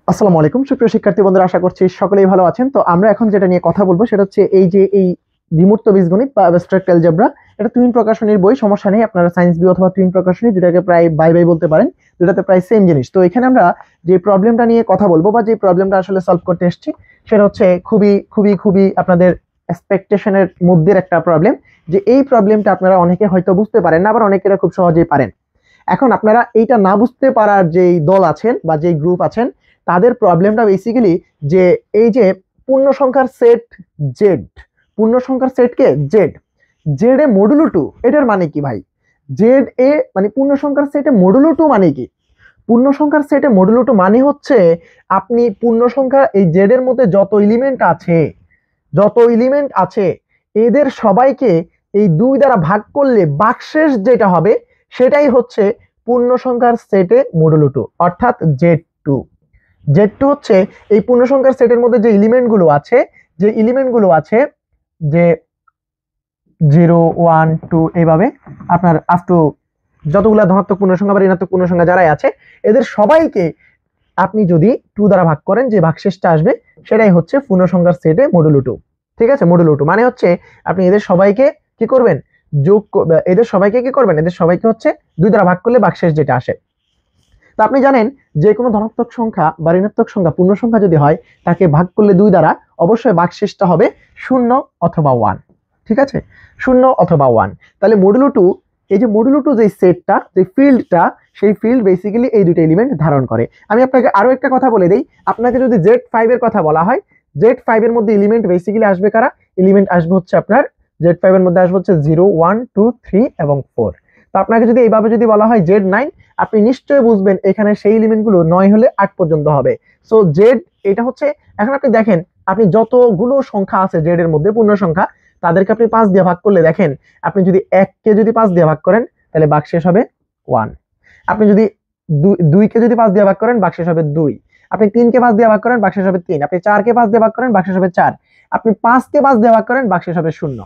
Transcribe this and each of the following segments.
আসসালামু আলাইকুম সুপ্রিয় শিক্ষার্থী বন্ধুরা, আশা করছি সকলেই ভালো আছেন। তো আমরা এখন যেটা নিয়ে কথা বলবো সেটা হচ্ছে এই বিমূর্ত বীজগণিত বা অ্যাবস্ট্রাক্ট অ্যালজেব্রা। এটা টুইন প্রকাশনীর বই, সমস্যা নেই, আপনারা সায়েন্স বি অথবা টুইন প্রকাশনী দুটাকে প্রায় বাই বাই বলতে পারেন, দুটাতে প্রায় সেম জিনিস। তো এখানে আমরা যে প্রবলেমটা নিয়ে কথা বলবো বা যে প্রবলেমটা আসলে সলভ করতে এসেছি সেটা হচ্ছে খুবই খুবই খুবই আপনাদের এক্সপেকটেশনের মধ্যে একটা প্রবলেম। যে এই প্রবলেমটা আপনারা অনেকে হয়তো বুঝতে পারেন না, আবার অনেকেরা খুব সহজেই পারেন। এখন আপনারা এইটা না বুঝতে পারার যেই দল আছেন বা যেই গ্রুপ আছেন তাদের প্রবলেমটা বেসিক্যালি যে এই যে পূর্ণ সংখ্যার সেট জেড, পূর্ণ সংখ্যার সেটকে জেড, জেড এ মডুলো টু, এটার মানে কি ভাই? জেড এ মানে পূর্ণ সংখ্যার সেটে মডুলো টু মানে কি? পূর্ণ সংখ্যার সেটে মডুলো টু মানে হচ্ছে আপনি পূর্ণ সংখ্যা এই জেড এর মধ্যে যত এলিমেন্ট আছে এদের সবাইকে এই 2 দ্বারা ভাগ করলে ভাগশেষ যেটা হবে সেটাই হচ্ছে পূর্ণ সংখ্যার সেটে মডুলো টু, অর্থাৎ জেড টু। জেড টু হচ্ছে এই পূর্ণ সংখ্যার সেটের মধ্যে যে এলিমেন্টগুলো আছে যে 0 1 2 এইভাবে আপনার আপ টু যতগুলো ধনাত্মক পূর্ণ সংখ্যা বা ঋণাত্মক পূর্ণ সংখ্যা যারাই আছে এদের সবাইকে আপনি যদি 2 দ্বারা ভাগ করেন যে ভাগশেষটা আসবে সেটাই হচ্ছে পূর্ণ সংখ্যার সেটে মডুলো টু। ঠিক আছে, মডুলো টু মানে হচ্ছে আপনি এদের সবাইকে কি করবেন, এদের সবাইকে হচ্ছে 2 দ্বারা ভাগ করলে ভাগশেষ যেটা আসে। তো আপনি জানেন যে কোনো ধনাত্মক সংখ্যা বা ঋণাত্মক সংখ্যা পূর্ণ সংখ্যা যদি হয় তাকে ভাগ করলে 2 দ্বারা অবশ্যই ভাগশেষটা হবে 0 অথবা 1। ঠিক আছে, 0 অথবা 1। তাহলে মডুলো টু, এই যে মডুলো টু যে সেটটা, যে ফিল্ডটা, সেই ফিল্ড বেসিক্যালি এই দুটো এলিমেন্ট ধারণ করে। আমি আপনাকে আরো একটা কথা বলে দেই, আপনাকে যদি Z5 এর কথা বলা হয়, Z5 এর মধ্যে এলিমেন্ট বেসিক্যালি আসবে কারা? এলিমেন্ট আসবে হচ্ছে আপনার Z5 এর মধ্যে আসবে হচ্ছে 0 1 2 3 এবং 4। তো আপনাকে যদি এইভাবে যদি বলা হয় Z9, আপনি নিশ্চয়ই বুঝবেন এখানে সেই এলিমেন্টগুলো 9 হলে 8 পর্যন্ত হবে। সো জেড এটা হচ্ছে, এখন আপনি দেখেন আপনি যতগুলো সংখ্যা আছে জেড এর মধ্যে পূর্ণ সংখ্যা তাদেরকে আপনি 5 দিয়ে ভাগ করলে দেখেন আপনি যদি 1 কে যদি 5 দিয়ে ভাগ করেন তাহলে ভাগশেষ হবে 1। আপনি যদি 2 কে যদি 5 দিয়ে ভাগ করেন ভাগশেষ হবে 2। আপনি 3 কে 5 দিয়ে ভাগ করেন ভাগশেষ হবে 3। আপনি 4 কে 5 দিয়ে ভাগ করেন ভাগশেষ হবে 4। আপনি 5 কে 5 দিয়ে ভাগ করেন ভাগশেষ হবে 0।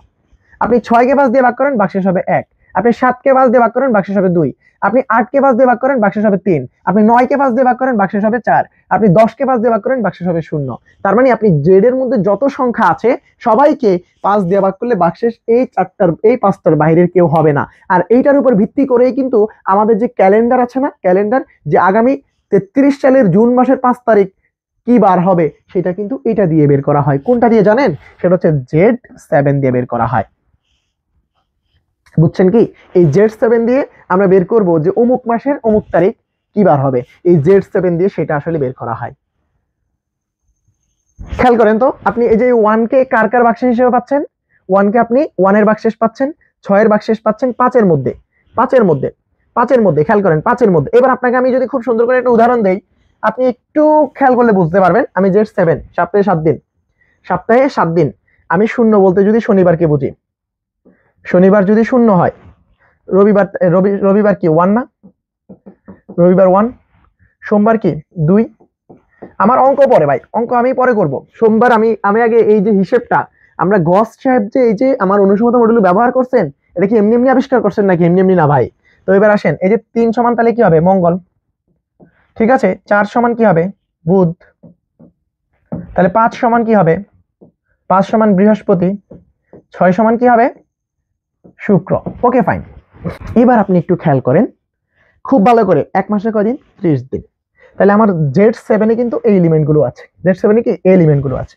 আপনি 6 কে 5 দিয়ে ভাগ করেন ভাগশেষ হবে 1। আপনি 7 কে 5 দিয়ে ভাগ করেন ভাগশেষ হবে 2। আপনি 8 কে 5 দিয়ে ভাগ করেন ভাগশেষ হবে 3। আপনি 9 কে 5 দিয়ে ভাগ করেন ভাগশেষ হবে 4। আপনি 10 কে 5 দিয়ে ভাগ করেন ভাগশেষ হবে 0। তার মানে আপনি জেড এর মধ্যে যত সংখ্যা আছে সবাইকে 5 দিয়ে ভাগ করলে ভাগশেষ এই 5টার বাইরের কেউ হবে না। আর এইটার উপর ভিত্তি করেই কিন্তু আমাদের যে ক্যালেন্ডার আছে না, ক্যালেন্ডার, যে আগামী 33 সালের জুন মাসের 5 তারিখ কি বার হবে সেটা কিন্তু এটা দিয়ে বের করা হয়। কোনটা দিয়ে জানেন? সেটা হচ্ছে Z7 দিয়ে বের করা হয়। বুঝছেন কি? এই Z7 দিয়ে আমরা বের করব যে অমুক মাসের অমুক তারিখ কি বার হবে, এই Z7 দিয়ে সেটা আসলে বের করা হয়। খেয়াল করেন তো, আপনি এই যে 1 কে কার কার ভাগশেষ হিসেবে পাচ্ছেন? 1 কে আপনি 1 এর ভাগশেষ পাচ্ছেন, 6 এর ভাগশেষ পাচ্ছেন 5 এর মধ্যে, 5 এর মধ্যে খেয়াল করেন 5 এর মধ্যে। এবার আপনাকে আমি যদি খুব সুন্দর করে একটা উদাহরণ দেই, আপনি একটু খেয়াল করলে বুঝতে পারবেন। আমি Z7 সপ্তাহে 7 দিন, সপ্তাহে 7 দিন, আমি শূন্য বলতে যদি শনিবারকে বুঝি, শনিবার যদি শূন্য হয়, রবিবার কি 1 না? রবিবার 1, সোমবার কি 2। আমার অঙ্ক পরে ভাই, অঙ্ক আমি পরে করব। সোমবার আমি আগে এই যে হিসেবটা আমরা গস সাহেব যে এই যে আমার অনুসন্ধান মডেল ব্যবহার করছেন, এটা কি এমনি এমনি আবিষ্কার করছেন নাকি? এমনি না ভাই। তো এবার আসেন, এই যে 3 সমান তাহলে কি হবে? মঙ্গল। ঠিক আছে, 4 সমান কি হবে? বুধ। তাহলে 5 সমান কি হবে? 5 সমান বৃহস্পতি। 6 সমান কি হবে? শুক্র। Okay fine. এবার আপনি একটু খেয়াল করেন খুব ভালো করে, এক মাসে কয়দিন? 30 দিন। তাহলে আমার Z7 এ কিন্তু এই এলিমেন্টগুলো আছে, Z7 এ কি এই এলিমেন্টগুলো আছে।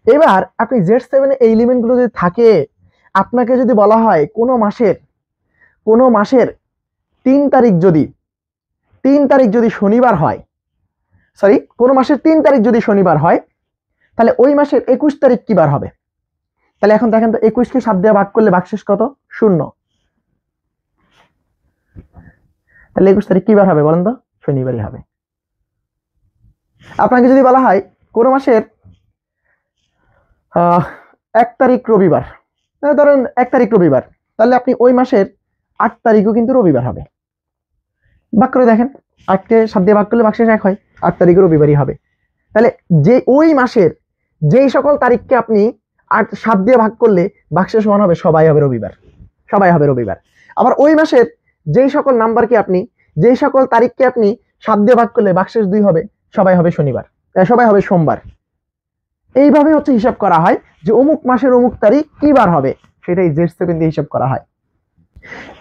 এবার আপনি Z7 এ এই এলিমেন্টগুলো যদি থাকে, আপনাকে যদি বলা হয় কোনো মাসের 3 তারিখ যদি শনিবার হয়, সরি, কোনো মাসের 3 তারিখ যদি শনিবার হয় তাহলে ওই মাসের 21 তারিখ কি বার হবে? তাহলে এখন দেখেন তো, 21 কে 7 দিয়ে ভাগ করলে ভাগশেষ কত? 0। তাহলে 21 তারিখ কি বার হবে বলেন তো? শনিবারই হবে। আপনাকে যদি বলা হয় কোন মাসের 1 তারিখ রবিবার, ধরেন 1 তারিখ রবিবার, তাহলে আপনি ওই মাসের 8 তারিখও কিন্তু রবিবার হবে। ভাগ করে দেখেন, 8 কে 7 দিয়ে ভাগ করলে ভাগশেষ 1 হয়, 8 তারিখও রবিবারই হবে। তাহলে যে ওই মাসের যেই সকল তারিখকে আপনি 7 দিয়ে ভাগ করলে ভাগশেষ 1 হবে, সবাই হবে রবিবার। আবার ওই মাসের যেই সকল তারিখকে আপনি 7 দিয়ে ভাগ করলে ভাগশেষ 2 হবে, সবাই হবে শনিবার। সবাই হবে সোমবার। এইভাবে হচ্ছে হিসাব করা হয় যে অমুক মাসের অমুক তারিখ কি বার হবে, সেটাই Z7 দিয়ে হিসাব করা হয়।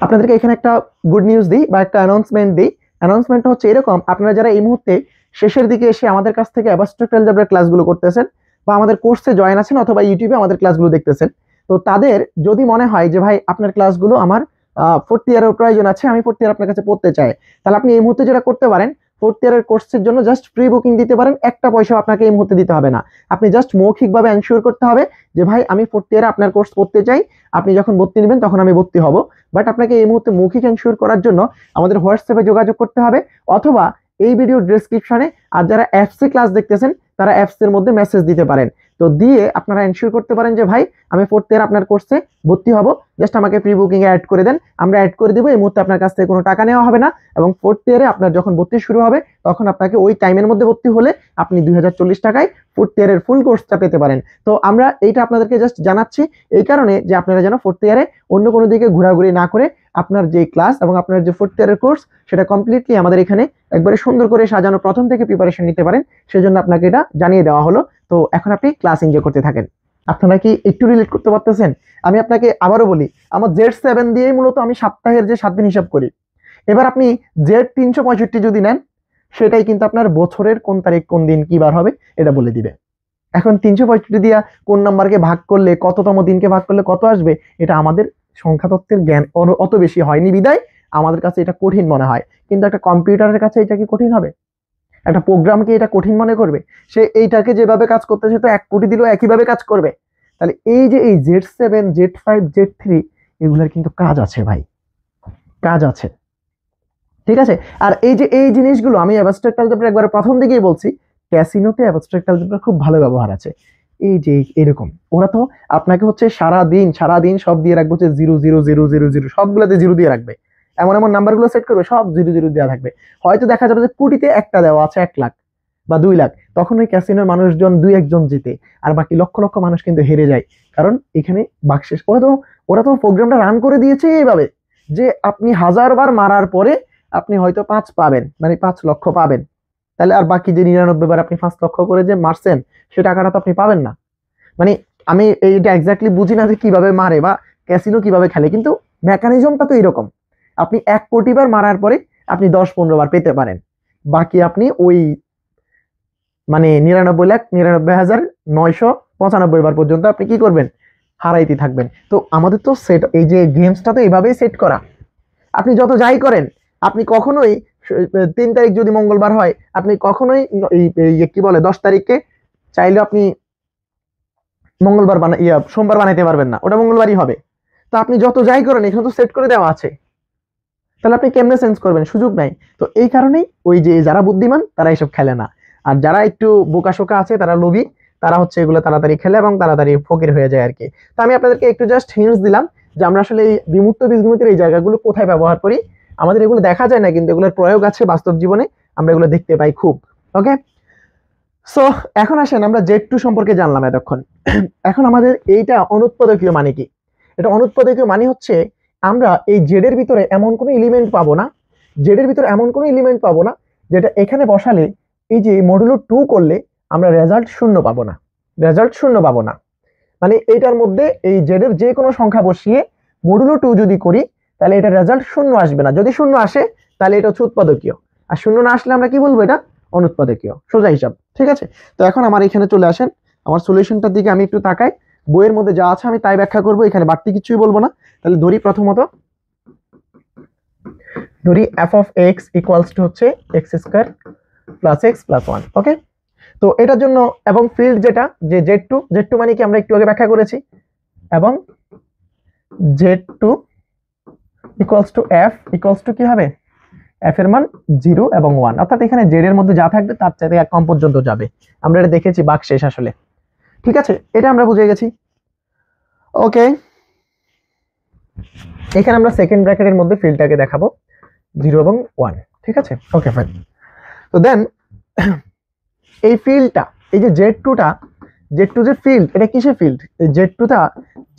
আপনাদেরকে এখানে একটা গুড নিউজ দিই বা একটা অ্যানাউন্সমেন্ট দিই। অ্যানাউন্সমেন্টটা হচ্ছে এরকম, আপনারা যারা এই মুহূর্তে শেষের দিকে এসে আমাদের কাছ থেকে অ্যাবস্ট্রাক্ট অ্যালজেব্রার ক্লাসগুলো করতেছেন বা আমাদের কোর্সে জয়েন আছেন অথবা ইউটিউবে আমাদের ক্লাসগুলো দেখতেছেন, তো তাদের যদি মনে হয় যে ভাই আপনার ক্লাসগুলো আমার ফোর্থ ইয়ারের প্রয়োজন আছে, আমি ফোর্থ ইয়ার আপনার কাছে পড়তে চাই, তাহলে আপনি এই মুহূর্তে যেটা করতে পারেন, ফোর্থ ইয়ারের কোর্সের জন্য জাস্ট প্রি বুকিং দিতে পারেন, একটা পয়সা আপনাকে এই মুহূর্তে দিতে হবে না। আপনি জাস্ট মৌখিকভাবে এনশিওর করতে হবে যে ভাই আমি ফোর্থ ইয়ারে আপনার কোর্স পড়তে চাই, আপনি যখন ভর্তি নেবেন তখন আমি ভর্তি হব। বাট আপনাকে এই মুহূর্তে মৌখিক এনশিওর করার জন্য আমাদের হোয়াটসঅ্যাপে যোগাযোগ করতে হবে, অথবা এই ভিডিও ডেসক্রিপশনে আর যারা অ্যাপসে ক্লাস দেখতেছেন তারা অ্যাপসের মধ্যে মেসেজ দিতে পারেন। তো দিয়ে আপনারা এনশিওর করতে পারেন যে ভাই আমি ফোর্থ ইয়ার আপনার কোর্সে ভর্তি হব, জাস্ট আমাকে প্রি বুকিং এ অ্যাড করে দেন, আমরা অ্যাড করে দেবো। এই মুহূর্তে আপনার কাছ থেকে কোনো টাকা নেওয়া হবে না, এবং ফোর্থ ইয়ারে আপনার যখন ভর্তি শুরু হবে তখন আপনাকে ওই টাইমের মধ্যে ভর্তি হলে আপনি 2040 টাকায় ফোর্থ ইয়ারের ফুল কোর্সটা পেতে পারেন। তো আমরা এইটা আপনাদেরকে জাস্ট জানাচ্ছি এই কারণে যে আপনারা যেন ফোর্থ ইয়ারে অন্য কোনো দিকে ঘোরাঘুরি না করে আপনার যে ক্লাস এবং আপনার যে ফোর্থ ইয়ারের কোর্স সেটা কমপ্লিটলি আমাদের এখানে একবারে সুন্দর করে সাজানো প্রথম থেকে প্রিপারেশন নিতে পারেন, সেজন্য আপনাকে এটা জানিয়ে দেওয়া হলো। তো এখন আপনি ক্লাস এনজয় করতে থাকেন। আপনারা কি একটু রিলেট করতে পারতেছেন? আমি আপনাকে আবারও বলি, আমার Z7 দিয়েই মূলত আমি সপ্তাহের যে 7 দিন হিসাব করি। এবার আপনি Z365 যদি নেন, সেটাই কিন্তু আপনার বছরের কোন তারিখ কোন দিন কি বার হবে এটা বলে দিবে। এখন 365 দিয়া কোন নাম্বারকে ভাগ করলে, কততম দিনকে ভাগ করলে কত আসবে, এটা আমাদের সংখ্যা তত্ত্বের জ্ঞান অত বেশি হয়নি বিদায় আমাদের কাছে এটা কঠিন মনে হয়। কিন্তু একটা কম্পিউটারের কাছে এটা কি কঠিন হবে? একটা প্রোগ্রামকে এটা কঠিন মনে করবে? সে এইটাকে যেভাবে কাজ করতেছে তো 1 কোটি দিলেও একইভাবে কাজ করবে। তাহলে এই যে এই Z7, Z5, Z3 এগুলোর কিন্তু কাজ আছে ভাই, কাজ আছে, ঠিক আছে। আর এই যে এই জিনিসগুলো আমি অ্যাবস্ট্রাক্ট অ্যালজেব্রা একবার প্রথম দিকেই বলছি, ক্যাসিনোতে অ্যাবস্ট্রাক্ট অ্যালজেব্রা খুব ভালো ব্যবহার আছে। এই যে এরকম ওরা তো আপনাকে হচ্ছে সারাদিন সব দিয়ে রাখবে হচ্ছে 0 0 0 0 0, সবগুলোতে 0 দিয়ে রাখবে, এমন এমন নাম্বারগুলো সেট করবে সব 0 0 দেওয়া থাকবে। হয়তো দেখা যাবে যে কোটিতে একটা দেওয়া আছে 1 লাখ বা 2 লাখ, তখন ওই ক্যাসিনোর মানুষজন 2-1 জন জিতে আর বাকি লক্ষ লক্ষ মানুষ কিন্তু হেরে যায়। কারণ এখানে বাক্সেস ওরা তো প্রোগ্রামটা রান করে দিয়েছে এইভাবে যে আপনি 1000 বার মারার পরে আপনি হয়তো 5 পাবেন, মানে 5 লক্ষ পাবেন। তাহলে আর বাকি যে 99 বার আপনি 5 লক্ষ করে যে মারছেন সে টাকাটা তো আপনি পাবেন না। মানে আমি এইটা এক্স্যাক্টলি বুঝি না যে কিভাবে মারে বা ক্যাসিনো কিভাবে খেলে, কিন্তু মেকানিজমটা তো এরকম। আপনি 1 কোটি বার মারার পরে আপনি 10-15 বার পেতে পারেন, বাকি আপনি ওই মানে 99,99,995 বার পর্যন্ত আপনি কি করবেন, হারাইতে থাকবেন। তো আমাদের তো সেট এই যে গেমসটা তো এইভাবেই সেট করা। আপনি যত যাই করেন, আপনি কখনোই 3 তারিখ যদি মঙ্গলবার হয় আপনি কখনোই কি বলে 10 তারিখকে চাইলে আপনি মঙ্গলবার সোমবার বানাইতে পারবেন না, ওটা মঙ্গলবারই হবে। তো আপনি যত যাই করেন এখানে তো সেট করে দেওয়া আছে, তাহলে আপনি কেমনে চেঞ্জ করবেন, সুযোগ নাই। তো এই কারণেই ওই যে যারা বুদ্ধিমান তারা এইসব খেলে না, আর যারা একটু বোকাশোকা আছে তারা লোভী, তারা হচ্ছে এগুলো তাড়াতাড়ি খেলে এবং তাড়াতাড়ি ফকির হয়ে যায় আর কি। তো আমি আপনাদেরকে একটু জাস্ট হিন্টস দিলাম যে আমরা আসলে এই বিমূর্ত বীজগণিতের এই জায়গাগুলো কোথায় ব্যবহার করি। আমাদের এগুলো দেখা যায় না, কিন্তু এগুলোর প্রয়োগ আছে বাস্তব জীবনে, আমরা এগুলো দেখতে পাই খুব। ওকে, সো এখন আসেন আমরা Z2 সম্পর্কে জানলাম এতক্ষণ। এখন আমাদের এইটা অনুৎপাদকীয় মানে কি? এটা অনুৎপাদকীয় মানে হচ্ছে আমরা এই Z এর ভিতরে এমন কোনো এলিমেন্ট পাবো না, Z এর ভিতরে এমন কোনো এলিমেন্ট পাবো না যেটা এখানে বসালে এই যে মডুলো 2 করলে আমরা রেজাল্ট 0 পাবো না, রেজাল্ট 0 পাবো না। মানে এইটার মধ্যে এই Z এর যে কোনো সংখ্যা বসিয়ে মডুলো 2 যদি করি তাহলে এটা রেজাল্ট 0 আসবে না। যদি 0 আসে তাহলে এটা হচ্ছে উৎপাদকীয়, আর 0 না আসলে আমরা কি বলবো, এটা অনুৎপাদকীয়, সোজা হিসাব, ঠিক আছে। তো এখন আমার এখানে চলে আসেন, আমার সলিউশনটার দিকে আমি একটু তাকাই, বইয়ের মধ্যে যা আছে আমি তাই ব্যাখ্যা করব, এখানে বাড়তি কিছুই বলবো না। তাহলে ধরি প্রথমত ধরি f of x equals to হচ্ছে x² প্লাস x প্লাস 1। ওকে, তো এটার জন্য এবং ফিল্ড যেটা যে Z2 মানে কি আমরা একটু আগে ব্যাখ্যা করেছি, এবং Z2 equals to f equals to কি হবে, f এর মান 0 এবং 1, অর্থাৎ এখানে z এর মধ্যে যা থাকবে তার চাইতে 1 কম পর্যন্ত যাবে। আমরা এটা দেখেছি বাক শেষ আসলে, ঠিক আছে, এটা আমরা বুঝে গেছি। ওকে, এখানে আমরা সেকেন্ড ব্র্যাকেটের মধ্যে ফিল্ডটাকে দেখাবো 0 এবং 1, ঠিক আছে। Okay fine. তো দেন এই ফিল্ডটা, এই যে Z2 যে ফিল্ড, এটা কিসের ফিল্ড? এই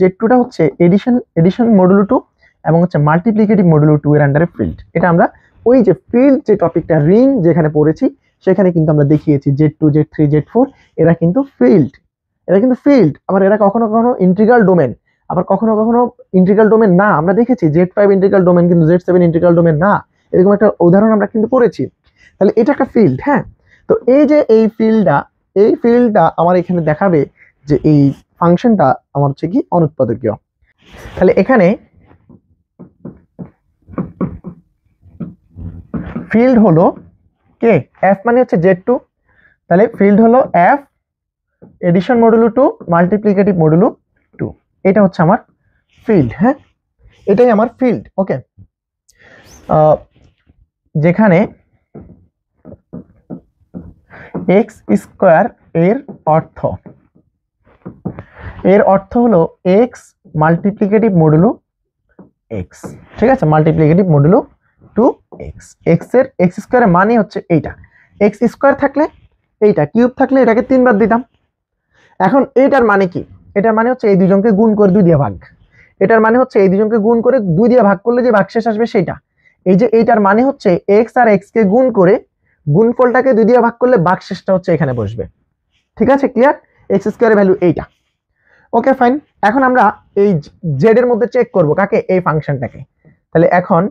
Z2টা হচ্ছে এডিশন মডুলো 2 এবং হচ্ছে মাল্টিপ্লিকেটিভ মডুলো 2 এর আন্ডারে ফিল্ড। এটা আমরা ওই যে ফিল্ড যে টপিকটা রিং যেখানে পড়েছি সেখানে কিন্তু আমরা দেখিয়েছি Z2 Z3 Z4 এরা কিন্তু ফিল্ড, আবার এরা কখনো কখনো ইন্টিগ্রাল ডোমেন, আবার কখনো কখনো ইন্টিগ্রাল ডোমেন না। আমরা দেখেছি Z5 ইন্টিগ্রাল ডোমেন কিন্তু Z7 ইন্টিগ্রাল ডোমেন না, এরকম একটা উদাহরণ আমরা কিন্তু পড়েছি। তাহলে এটা একটা ফিল্ড। হ্যাঁ, তো এই যে এই ফিল্ডটা আমার এখানে দেখাবে যে এই ফাংশনটা আমার হচ্ছে কি অনুৎপাদকীয়। তাহলে এখানে ফিল্ড হলো কে, এফ মানে হচ্ছে Z2, তাহলে ফিল্ড হলো F addition modulo 2 multiplicative modulo 2, এটা হচ্ছে আমার ফিল্ড। হ্যাঁ, এটাই আমার ফিল্ড। ওকে, যেখানে এক্স স্কোয়ার এর অর্থ হলো এক্স মাল্টিপ্লিকেটিভ মডুলো এক্স, ঠিক আছে, মাল্টিপ্লিকেটিভ মডুলো 2x। এক্স স্কোয়ারের মানে হচ্ছে এইটা, এক্স স্কোয়ার থাকলে এইটা, কিউব থাকলে এটাকে 3 বার দিতাম। এখন এইটার মানে কি, এটার মানে হচ্ছে এই দুজনকে গুণ করে 2 দিয়ে ভাগ, এটার মানে হচ্ছে এই দুজনকে গুণ করে 2 দিয়ে ভাগ করলে যে ভাগশেষ আসবে সেটা। এই যে এইটার মানে হচ্ছে এক্স আর এক্স কে গুণ করে গুণফলটাকে 2 দিয়ে ভাগ করলে ভাগশেষটা হচ্ছে এখানে বসবে। ঠিক আছে, ক্লিয়ার? এক্স স্কোয়ারের ভ্যালু এইটা। ওকে ফাইন, এখন আমরা এই জেড এর মধ্যে চেক করব কাকে, এই ফাংশনটাকে। তাহলে এখন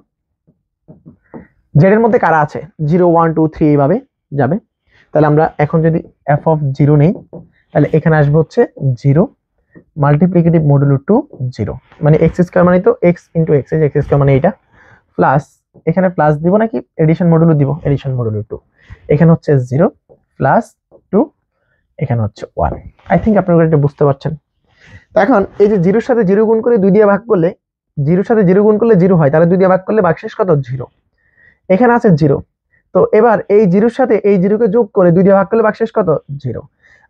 জেড এর মধ্যে কারা আছে, 0 1 2 3 এইভাবে যাবে। তাহলে আমরা এখন যদি এফ অফ 0 নেই, তাহলে এখানে আসবে হচ্ছে 0 মাল্টিপ্লিকেটিভ মডুলো 2 0, মানে এক্স স্কোয়ার মানে তো এক্স ইন্টু এক্স, এই যে এক্স স্কোয়ার মানে এটা, প্লাস এখানে প্লাস দিব নাকি এডিশন মডুলো দিব, এডিশন মডুলো 2, এখানে হচ্ছে 0 প্লাস 2, এখানে হচ্ছে 1। আই থিঙ্ক আপনারা এটা বুঝতে পারছেন। তো এখন এই যে 0 এর সাথে 0 গুণ করে 2 দিয়ে ভাগ করলে, 0 এর সাথে 0 গুণ করলে 0 হয়, তাহলে 2 দিয়ে ভাগ করলে ভাগশেষ কত, 0। এখানে আছে 0, তো এবার এই 0 এর সাথে এই 0 কে যোগ করে 2 দিয়ে ভাগ করলে ভাগশেষ কত, 0।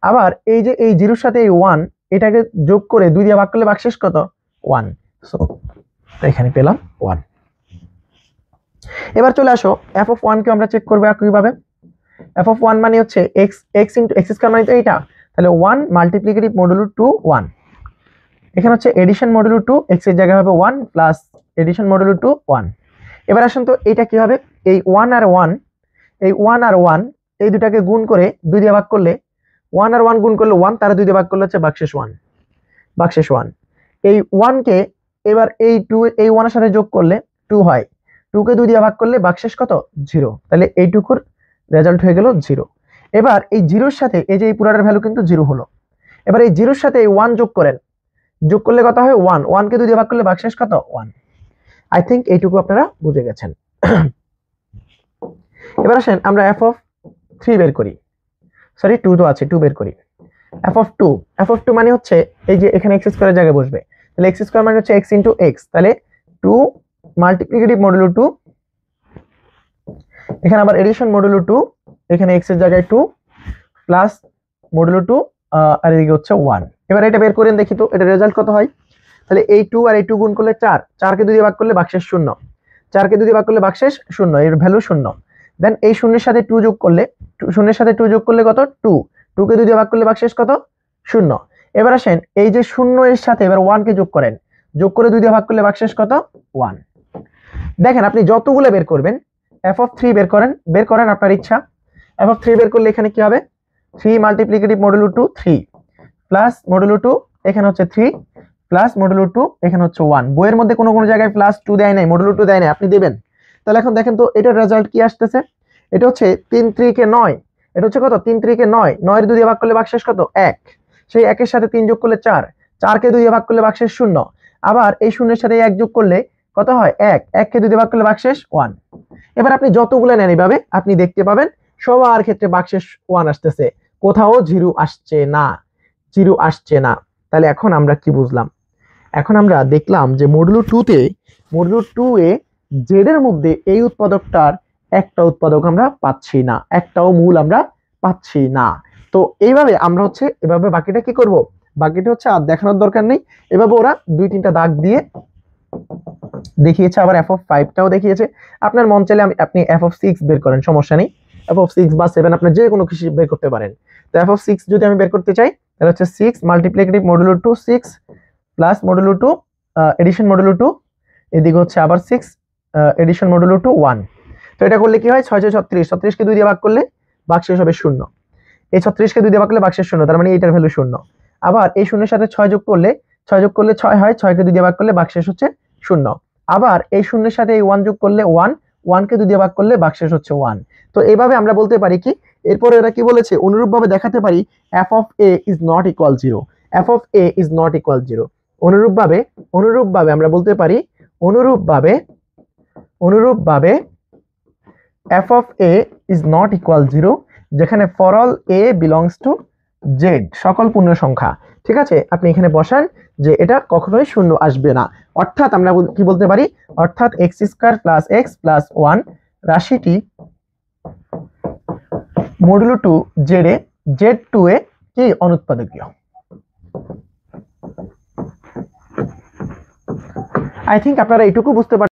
আবার এই যে এই 0 এর সাথে এই 1 এটাকে যোগ করে 2 দিয়ে ভাগ করলে ভাগশেষ কত, 1। সো এখানে পেলাম 1। এবার চলে আসো f অফ 1 কে আমরা চেক করব কিভাবে। f অফ 1 মানে হচ্ছে x ইনটু x স্কয়ার মানে তো এইটা, তাহলে 1 মাল্টিপ্লিকেটিভ মডুলো 2 1, এখানে হচ্ছে এডিশন মডুলো 2 x এর জায়গায় হবে 1 প্লাস এডিশন মডুলো 2 1। এবার আসুন তো এটা কি হবে, এই 1 আর 1, এই 1 আর 1 এই দুটাকে গুণ করে 2 দিয়ে ভাগ করলে, 1 আর 1 গুণ করলে 1, তারা 2 দিয়ে ভাগ করলে হচ্ছে ভাগশেষ 1। এই 1 কে এবার এই 2 এই 1 এর সাথে যোগ করলে 2 হয়, 2 কে 2 দিয়ে ভাগ করলে ভাগশেষ কত, 0। তাহলে এইটুকুর রেজাল্ট হয়ে গেল 0। এবার এই 0 এর সাথে এই যে এই পুরাটার ভ্যালু কিন্তু 0 হলো, এবার এই 0 এর সাথে এই 1 যোগ করেন, যোগ করলে কত হয় 1, 1 কে 2 দিয়ে ভাগ করলে ভাগশেষ কত, 1। আই থিঙ্ক এইটুকু আপনারা বুঝে গেছেন। এবার আসেন আমরা f অফ 3 বের করি, সরি 2 তো আছে, 2 বের করি। f অফ 2 মানে হচ্ছে এই যে এখানে x স্কয়ারের জায়গায় বসবে, তাহলে x স্কয়ার মানে হচ্ছে x ইনটু x, তাহলে 2 মাল্টিপ্লিকেটিভ মডুলো 2, এখানে আবার এডিশন মডুলো 2, এখানে x এর জায়গায় 2 প্লাস মডুলো 2 আর এদিকে হচ্ছে 1। এবার এটা বের করেন দেখি তো এটা রেজাল্ট কত হয়। তাহলে এই 2 আর এই 2 গুণ করলে 4, 4 কে 2 দিয়ে ভাগ করলে ভাগশেষ 0, 4 কে 2 দিয়ে ভাগ করলে ভাগশেষ 0, এর ভ্যালু 0। দেন এই 0 এর সাথে 2 যোগ করলে, 0 এর সাথে 2 যোগ করলে কত, 2, 2 কে 2 দিয়ে ভাগ করলে ভাগশেষ কত, 0। এবার আসেন এই যে 0 এর সাথে এবার 1 কে যোগ করেন, যোগ করে 2 দিয়ে ভাগ করলে ভাগশেষ কত, 1। দেখেন আপনি যতগুলো বের করবেন, f অফ 3 বের করেন আপনার ইচ্ছা। f অফ 3 বের করলে এখানে কি হবে, 3 মাল্টিপ্লিকেটিভ মডুলো 2 3 প্লাস মডুলো 2, এখানে হচ্ছে 3 প্লাস মডুলো 2, এখানে হচ্ছে 1। বইয়ের মধ্যে কোনো কোনো জায়গায় প্লাস 2 দেয় নাই, মডুলো 2 দেয় নাই, আপনি দেবেন। তাহলে এখন দেখেন তো এটার রেজাল্ট কি আসতেছে, এটা হচ্ছে 3 3 কে 9, এটা হচ্ছে কত, 3 3 কে 9, 9 এর 2 দিয়ে ভাগ করলে ভাগশেষ কত, 1। সেই 1 এর সাথে 3 যোগ করলে 4, 4 কে 2 দিয়ে ভাগ করলে ভাগশেষ 0। আবার এই 0 এর সাথে 1 যোগ করলে কত হয়, 1, 1 কে 2 দিয়ে ভাগ করলে ভাগশেষ 1। এবার আপনি যতগুলো নেন এইভাবে আপনি দেখতে পাবেন সবার ক্ষেত্রে ভাগশেষ 1 আসতেছে, কোথাও 0 আসছে না। তাহলে এখন আমরা কি বুঝলাম, এখন আমরা দেখলাম যে মডুলো 2 এ জেড এর মধ্যে এই উৎপাদকটার একটা উৎপাদক আমরা পাচ্ছি না, একটাও মূল আমরা পাচ্ছি না। তো এইভাবে আমরা হচ্ছে এভাবে বাকিটা কি করব, বাকিটা হচ্ছে আর দেখানোর দরকার নেই, এভাবে ওরা 2-3টা দাগ দিয়ে দেখিয়েছে, আবার f অফ 5 টাও দেখিয়েছে। আপনার মন চাইলে আপনি f অফ 6 বের করেন, সমস্যা নেই, f অফ 6 বা 7 আপনার যে কোনো কিছু বের করতে পারেন। তো f অফ 6 যদি আমি বের করতে চাই তাহলে হচ্ছে 6 multiplicative modulo 2 6 plus modulo 2 addition modulo 2, এদিকে হচ্ছে আবার 6 এডিশন মডুলো 2 1। তো এটা করলে কি হয়, 6 6 36, 36 কে 2 দিয়ে ভাগ করলে ভাগশেষ হবে 0। এই 36 কে 2 দিয়ে ভাগ করলে ভাগশেষ 0, তার মানে এইটার ভ্যালু 0। আবার এই শূন্যের সাথে 6 যোগ করলে 6 হয়, 6 কে 2 দিয়ে ভাগ করলে ভাগশেষ হচ্ছে 0। আবার এই শূন্যের সাথে এই 1 যোগ করলে 1 কে 2 দিয়ে ভাগ করলে ভাগশেষ হচ্ছে 1। তো এইভাবে আমরা বলতে পারি কি, এরপরে এরা কি বলেছে, অনুরূপভাবে দেখাতে পারি f of a is not equal 0, f of a is not equal 0। অনুরূপভাবে আমরা বলতে পারি, অনুরূপভাবে f of a is not equal 0, যেখানে for all a belongs to z, সকল পূর্ণ সংখ্যা। ঠিক আছে, আপনি এখানে বসান যে এটা কখনোই শূন্য আসবে না। অর্থাৎ আমরা কি বলতে পারি, অর্থাৎ x² + x + 1 রাশিটি মডুলো 2 z এ z2 এ কি অনুৎপাদকীয়। আই থিংক আপনারা এটুকু বুঝতে পারছেন।